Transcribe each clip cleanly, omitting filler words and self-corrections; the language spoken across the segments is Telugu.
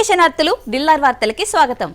అందరికీ శనార్థులు డిల్లార్ వార్తలకి స్వాగతం.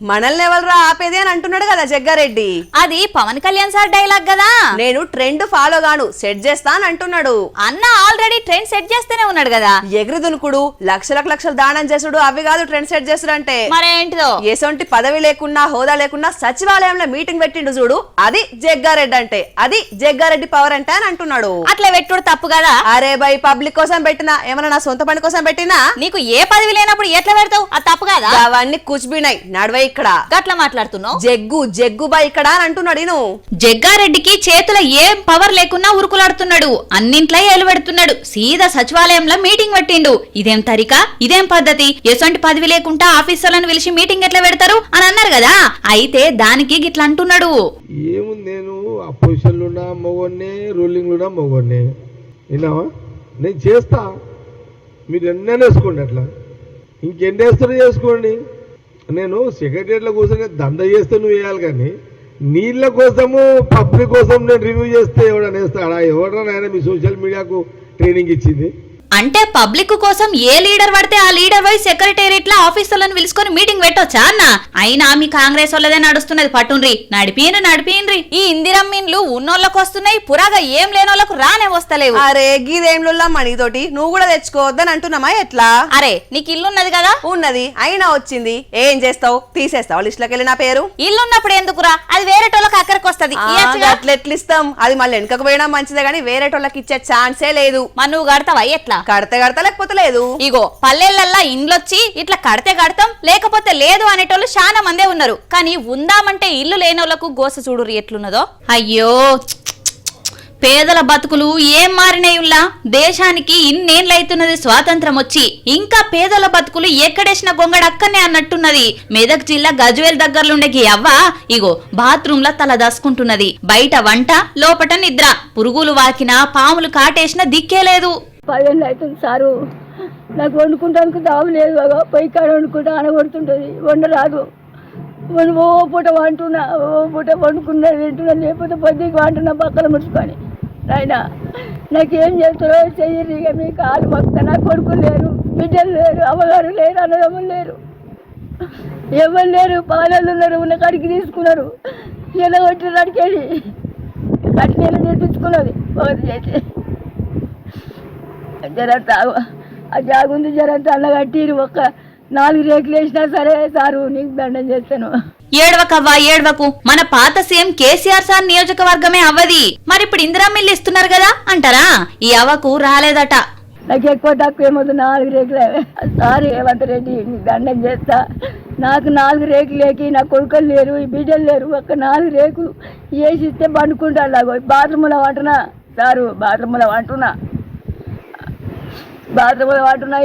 మనల్ని ఎవరు ఆపేది అని అంటున్నాడు కదా జగ్గారెడ్డి. అది పవన్ కళ్యాణ్ సార్ డైలాగ్ కదా. నేను ట్రెండ్ ఫాలో గాను సెట్ చేస్తా అని అంటున్నాడు. అన్న ఆల్రెడీ ట్రెండ్ సెట్ చేస్తూనే ఉన్నాడు కదా. ఎగిరి దునుకుడు, లక్షలకు లక్షలు దానం చేసుడు అవి కాదు ట్రెండ్ సెట్ చేసుడు అంటే. మరేంటిదో ఎసొంటి పదవి లేకున్నా హోదా లేకున్నా సచివాలయంలో మీటింగ్ పెట్టిండు చూడు, అది జగ్గారెడ్డి అంటే. అది జగ్గారెడ్డి పవర్ అంటే అని అంటున్నాడు. అట్లా పెట్టుడు తప్పు కదా. అరే బై పబ్లిక్ కోసం పెట్టినా ఏమన్నా నా సొంత పని కోసం పెట్టినా నీకు ఏ పదవి లేనప్పుడు ఎట్లా పెడతావు? అది తప్పు కదా. అవన్నీ కూర్చుబినాయి నడవై ఇక్కడ గట్లా మాట్లాడుతున్నావు. జగ్గు బై ఇక్కడ అని అంటున్నాడు. నేను జగ్గారెడ్డికి చేతుల ఏం పవర్ లేకున్నా ఉరుకులాడుతున్నాడు, అన్నింట్లో ఏలుబెడుతున్నాడు. సీదా సచివాలయంలో మీటింగ్ పెట్టిండు. ఇదేం తరిక, ఇదేం పద్ధతి? ఎసొంటి పదవి లేకుండా ఆఫీసర్లను పిలిచి మీటింగ్ ఎట్లా పెడతారు అని అన్నారు కదా. అయితే దానికి గిట్లా అంటున్నాడు. ఏముంది, నేను అపోజిషన్లో ఉన్నా మగవాడిని, రూలింగ్లో ఉన్నా మగవాడిని. విన్నావా? నేను చేస్తా, మీరు ఎన్నైనా వేసుకోండి. అట్లా ఇంకెన్ని వేస్తారో చేసుకోండి. నేను సెక్రటరియట్లో కూర్చొని దండ చేస్తే నువ్వు వేయాలి, కానీ నీళ్ళ కోసము పబ్లిక్ కోసం నేను రివ్యూ చేస్తే ఎవడన్నా వేస్తాడా? ఎవడన్నా మీ సోషల్ మీడియాకు ట్రైనింగ్ ఇచ్చింది అంటే పబ్లిక్ కోసం ఏ లీడర్ పడితే ఆ లీడర్ పోయి సెక్రటేరియట్ లో ఆఫీసర్లను పిలుచుకొని మీటింగ్ పెట్టొచ్చా అన్న? అయినా మీ కాంగ్రెస్ వాళ్ళదే నడుస్తున్నది. పట్టుండ్రి, నడిపియండ్రి. ఈ ఇందిరమ్మీన్లు ఉన్నోళ్ళకు వస్తున్నాయి, పురాగా ఏం లేనోళ్ళకు రానే వస్తలేవు. అరే గీదేంలో మనీతోటి నువ్వు కూడా తెచ్చుకోవద్దని అంటున్నామా ఎట్లా? అరే నీకు ఇల్లున్నది కదా. ఉన్నది, అయినా వచ్చింది. ఏం చేస్తావు? తీసేస్తావు లిస్టులోకి వెళ్ళి నా పేరు? ఇల్లున్నప్పుడు ఎందుకురా, అది వేరేటోళ్ళకి అక్కడికి వస్తది. అట్లా ఎట్లా ఇస్తాం? అది మళ్ళీ వెనకకు పోయినా మంచిదే, కానీ వేరేటోళ్ళకి ఇచ్చే ఛాన్సే లేదు. మరి నువ్వు కడతావా? ఎట్లా కడతా లేకపోతే లేదు. ఇగో పల్లెలల్లా ఇండ్లొచ్చి ఇట్లా కడితే కడతాం, లేకపోతే లేదు అనేటోళ్ళు చాలా మందే ఉన్నారు. కానీ ఉందామంటే ఇల్లు లేనోళ్లకు గోస చూడురు ఎట్లున్నదో. అయ్యో పేదల బతుకులు ఏం మారినాయుల్లా. దేశానికి ఇన్నేళ్లైతున్నది స్వాతంత్రం వచ్చి, ఇంకా పేదల బతుకులు ఎక్కడేసిన గొంగడక్కనే అన్నట్టున్నది. మెదక్ జిల్లా గజ్వేల్ దగ్గరలుండే అవ్వ ఇగో బాత్రూమ్ లా తల దాసుకుంటున్నది. బయట వంట, లోపట నిద్ర. పురుగులు వాకినా, పాములు కాటేసిన దిక్కే లేదు. 10 ఏళ్ళు అవుతుంది సారు, నాకు వండుకుంటానికి దావు లేదు. బాగా పొయ్యి కాడ వండుకుంటా అనగొడుతుంటుంది, వండరాదు. ఓ పూట వంటున్నా, ఓ పూట వండుకున్నా తింటున్నా, లేకపోతే పొద్దుకి వంటున్నా పక్కన ముడుచుకొని. ఆయన నాకేం చేస్తారో చెయ్యరు. ఇక మీ కాలు మొక్క. నాకు కొడుకులు లేరు, బిడ్డలు లేరు, అమ్మగారు లేరు, అన్నదమ్ములు లేరు, ఎవరు లేరు. పాలలు ఉన్నారు, ఉన్న కాడికి తీసుకున్నారు. ఎలా కొట్టిన అడికేది కట్టి నేను నేర్పించుకున్నది ఒకటి చేసి. జరంతా ఆ జాగుంది, జరంతా అల్ల కట్టిరు. ఒక్క 4 రేకులు వేసినా సరే సారు నీకు దండం చేస్తాను. ఏడవకవ్వా ఏడవకు, మన పాత సీఎం కేసీఆర్ సార్ నియోజకవర్గమే అవ్వది. మరి ఇప్పుడు ఇందిరామిల్లు ఇస్తున్నారు కదా అంటారా? ఈ అవ్వకు రాలేదట. నాకు ఎక్కువ తక్కువ ఏమవుతు 4 రేకులు. సార్ రేవంత్ రెడ్డి నీకు దండం చేస్తా. నాకు 4 రేకులు లేకి నా కొడుకులు లేరు, ఈ బిడ్డలు లేరు. ఒక్క 4 రేకులు వేసిస్తే పండుకుంటా. బాత్రూంలో వంటున్నా సారు, బాత్రూంలో వంటున్నా.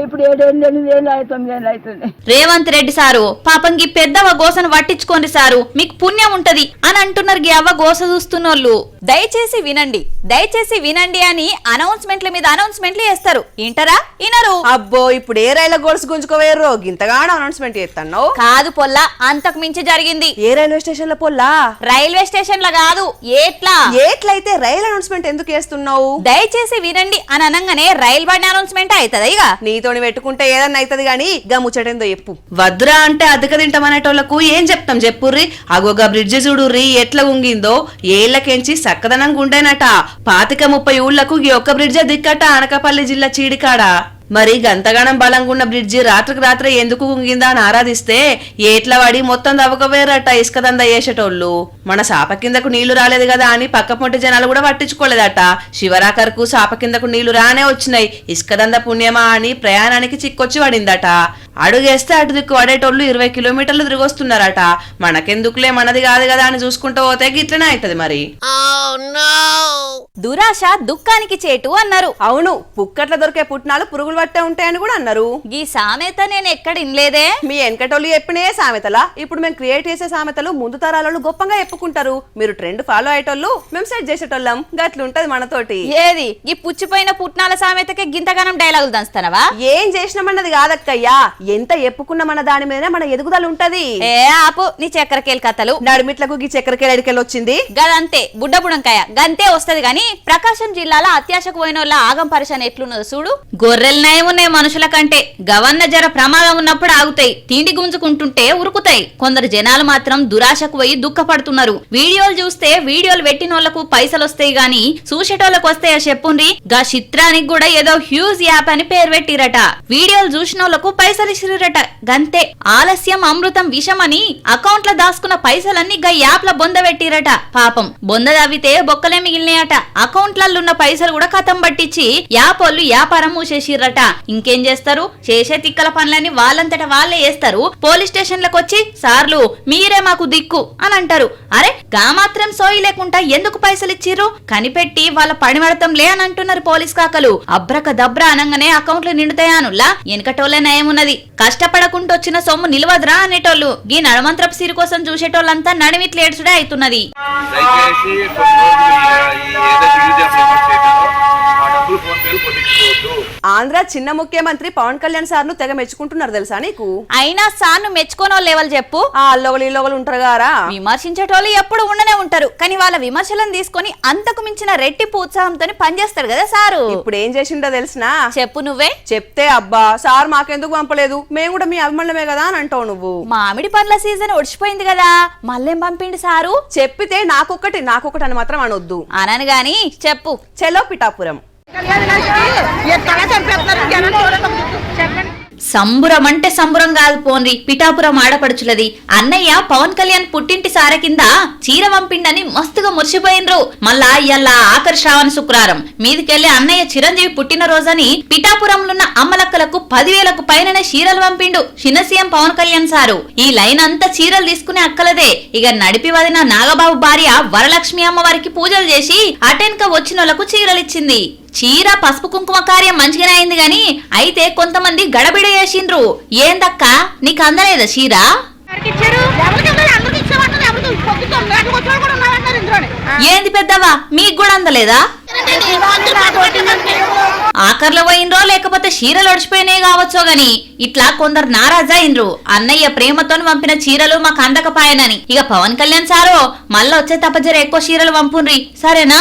ఇప్పుడు 7 ఏళ్ళు 8 ఏళ్ళు 9 ఏళ్ళు అవుతుంది. రేవంత్ రెడ్డి సారు పాపం గీ పెద్దవ గోసను పట్టించుకోండి సారు, మీకు పుణ్యం ఉంటది అని అంటున్నారు గీ అవ్వ గోస చూస్తున్నోళ్ళు. దయచేసి వినండి అని అనౌన్స్మెంట్ల మీద అనౌన్స్మెంట్లు చేస్తారు. ఇంటరా? ఇనరు. అబ్బో ఇప్పుడు ఏ రైలు గోల్స్ గుంజుకోవేర్రో గింతగానో అనౌన్స్మెంట్ చేస్తున్నావు? కాదు పొల్లా, అంతకు మించి జరిగింది. ఏ రైల్వే స్టేషన్ లో పొల్లా? రైల్వే స్టేషన్ లో కాదు, ఏట్లయితే రైలు అనౌన్స్మెంట్ ఎందుకు చేస్తున్నావు? దయచేసి వినండి అని అనగానే రైలు బండి అనౌన్స్మెంట్ అవుతుంది. ఇక నీతోని పెట్టుకుంటే ఏదన్నా అవుతుంది గానీ గా ముచ్చటేందో చెప్పు. వద్దురా అంటే అద్దెక తింటామనేటోళ్లకు ఏం చెప్తాం చెప్పుర్రి. అగోగా బ్రిడ్జి చూడుర్రి ఎట్లా ఉంగిందో. ఏళ్లకెంచి చక్కదనంగా ఉండేనట. 25-30 ఊళ్లకు ఈ ఒక్క బ్రిడ్జి దిక్కట అనకాపల్లి జిల్లా చీడికాడ. మరి గంతగానం బలంగున్న బ్రిడ్జి రాత్రికి రాత్రి ఎందుకు కుంగిందా అని ఆరాధిస్తే ఏట్ల వాడి మొత్తం దవ్వకవేరట ఇసుక దంద చేసేటోళ్ళు. మన సాప కిందకు నీళ్లు రాలేదు కదా అని పక్క పొంటి జనాలు కూడా పట్టించుకోలేదట. శివరాకర్కు సాప కిందకు నీళ్లు రానే వచ్చినాయి. ఇసుక దంద పుణ్యమా అని ప్రయాణానికి చిక్కొచ్చి పడిందట. అడుగేస్తే అటు దిక్కు పడేటోళ్ళు 20 కిలోమీటర్లు తిరిగొస్తున్నారట. మనకెందుకులే, మనది కాదు కదా అని చూసుకుంటూ పోతే గిట్లనే అవుతుంది. మరి దురాశ దుఃఖానికి చేటు అన్నారు. అవును, పుక్కట్ల దొరికే పుట్నాలు పురుగులు పట్టే ఉంటాయని కూడా అన్నారు. గీ సామెత నేను ఎక్కడ ఇనలేదే. మీ వెనకటోళ్ళు చెప్పినే సామెతలా ఇప్పుడు మేము క్రియేట్ చేసే సామెతలు ముందు తరాలు గొప్పగా చెప్పుకుంటారు. మీరు ట్రెండ్ ఫాలో అయ్యేటోళ్ళు, మేము సెట్ చేసేటోళ్ళం. గట్లుంటది మనతోటి. ఏది ఈ పుచ్చిపోయిన పుట్నాల సామెతకే గింతగానం డైలాగులు దంస్తానవా? ఏం చేసినామన్నది కాదక్కయ్యా, ఎంత ఎప్పుకున్న మన దాని మీదనే మన ఎదుగుదల ఉంటది. ఏ ఆపు నీ చక్కెరకేలు కథలు. నడిమిట్లకు ఈ చక్కెరకేళ ఎడికెళ్ళి వచ్చింది. గదంతే బుడ్డ బుడంకాయ గంతే వస్తది గాని ప్రకాశం జిల్లాలో అత్యాశకు పోయినోళ్ళ ఆగం పరిశాన్ ఎట్లున్నదో చూడు. గొర్రెలు నయమున్నాయి మనుషుల కంటే. గవన్న జర ప్రమాదం ఉన్నప్పుడు ఆగుతాయి, తిండి గుంజుకుంటుంటే ఉరుకుతాయి. కొందరు జనాలు మాత్రం దురాశకు పోయి దుఃఖపడుతున్నారు. వీడియోలు చూస్తే వీడియోలు పెట్టినోళ్లకు పైసలు వస్తాయి గాని చూసేటోళ్ళకు వస్తాయా చెప్పుండ్రి. గా చిత్రానికి కూడా ఏదో హ్యూజ్ యాప్ అని పేరు పెట్టిరట. వీడియోలు చూసినోళ్లకు పైసలు ఇచ్చిరట గంతే. ఆలస్యం అమృతం విషం అని అకౌంట్ లో దాసుకున్న పైసలన్నీ గా యాప్ లో బొంద పెట్టిరట. పాపం బొంద దవ్వితే బొక్కలే మిగిలినాయట. అకౌంట్లలో పైసలు కూడా కథం పట్టించి యాప్ వాళ్ళు వ్యాపారం మూసేసిరట. ఇంకేం చేస్తారు, చేసే తిక్కల పనులన్నీ వాళ్ళంతట వాళ్ళే చేస్తారు. పోలీస్ స్టేషన్లకు వచ్చి సార్లు మీరే మాకు దిక్కు అని అంటారు. అరే గా మాత్రం సోయి లేకుండా ఎందుకు పైసలు ఇచ్చిర్రు, కనిపెట్టి వాళ్ళ పడిమడతం లే అని అంటున్నారు పోలీస్ కాకలు. అబ్రక దబ్రా అనగానే అకౌంట్లు నిండుతాయానులా. వెనకటోళ్ళే నయమున్నది. కష్టపడకుండా వచ్చిన సొమ్ము నిలవద్రా అనేటోళ్ళు గీ నడమంత్రపు సిరి కోసం చూసేటోళ్ళంతా నడిమిట్లు ఏడ్చుడే అవుతున్నది. ఆంధ్ర చిన్న ముఖ్యమంత్రి పవన్ కళ్యాణ్ సార్ ను తెగ మెచ్చుకుంటున్నారు తెలుసా నీకు. అయినా సార్ను మెచ్చుకోనోళ్ళు లెవెల్ చెప్పు. ఆ అల్లొగలు ఇల్లొగలు ఉంటారు గారా. విమర్శించేటోళ్ళు ఎప్పుడు ఉండనే ఉంటారు, కానీ వాళ్ళ విమర్శలను తీసుకొని అంతకు మించిన రెట్టింపు ఉత్సాహంతో పనిచేస్తాడు కదా సారు. ఇప్పుడు ఏం చేసిండో తెలిసినా చెప్పు నువ్వే. చెప్తే అబ్బా సార్ మాకెందుకు పంపలేదు, మేము కూడా మీ అభిమానులమే కదా అని అంటావు నువ్వు. మామిడి పండ్ల సీజన్ ఒడిచిపోయింది కదా, మళ్ళేం పంపిండి సారు. చెప్పితే నాకొకటి అని మాత్రం అనొద్దు. అనను గాని చెప్పు. చెలో పిఠాపురం. సంబురం అంటే సంబురం కాదు పోన్రి, పిఠాపురం ఆడపడుచులది. అన్నయ్య పవన్ కళ్యాణ్ పుట్టింటి సార కింద చీర పంపిండని మస్తుగా మురిసిపోయినరు. మళ్ళా ఇయ్యాల ఆఖరి శ్రావణ శుక్రవారం మీదికెళ్లి అన్నయ్య చిరంజీవి పుట్టినరోజని పిఠాపురంలున్న అమ్మలక్కలకు 10,000కు పైననే చీరలు పంపిండు చిన్న సీఎం పవన్ కళ్యాణ్ సారు. ఈ లైన్ అంతా చీరలు తీసుకునే అక్కలదే. ఇక నడిపి వదిన నాగబాబు భార్య వరలక్ష్మి అమ్మవారికి పూజలు చేసి అటెన్క వచ్చినోళ్లకు చీరలిచ్చింది. చీర పసుపు కుంకుమ కార్యం మంచిగానే అయింది గాని అయితే కొంతమంది గడబిడ చేసిండ్రు. ఏందక్క నీకు అందలేదా చీర? ఏంది పెద్దవా మీకు కూడా అందలేదా? ఆఖర్లో పోయినరో లేకపోతే చీరలు ఒడిచిపోయినాయి కావచ్చో గాని ఇట్లా కొందరు నారాజా అయినరు. అన్నయ్య ప్రేమతో పంపిన చీరలు మాకు అందకపాయనని. ఇక పవన్ కళ్యాణ్ సారో మళ్ళా వచ్చే తప్పజర ఎక్కువ చీరలు పంపుండ్రి సరేనా.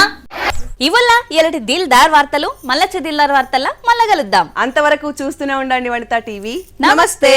ఇవల్ల ఇలాంటి దిల్దార్ వార్తలు మళ్ళొచ్చే దిల్దార్ వార్తల్లా మళ్ళా కలుద్దాం. అంతవరకు చూస్తూనే ఉండండి వనితా టీవీ. నమస్తే.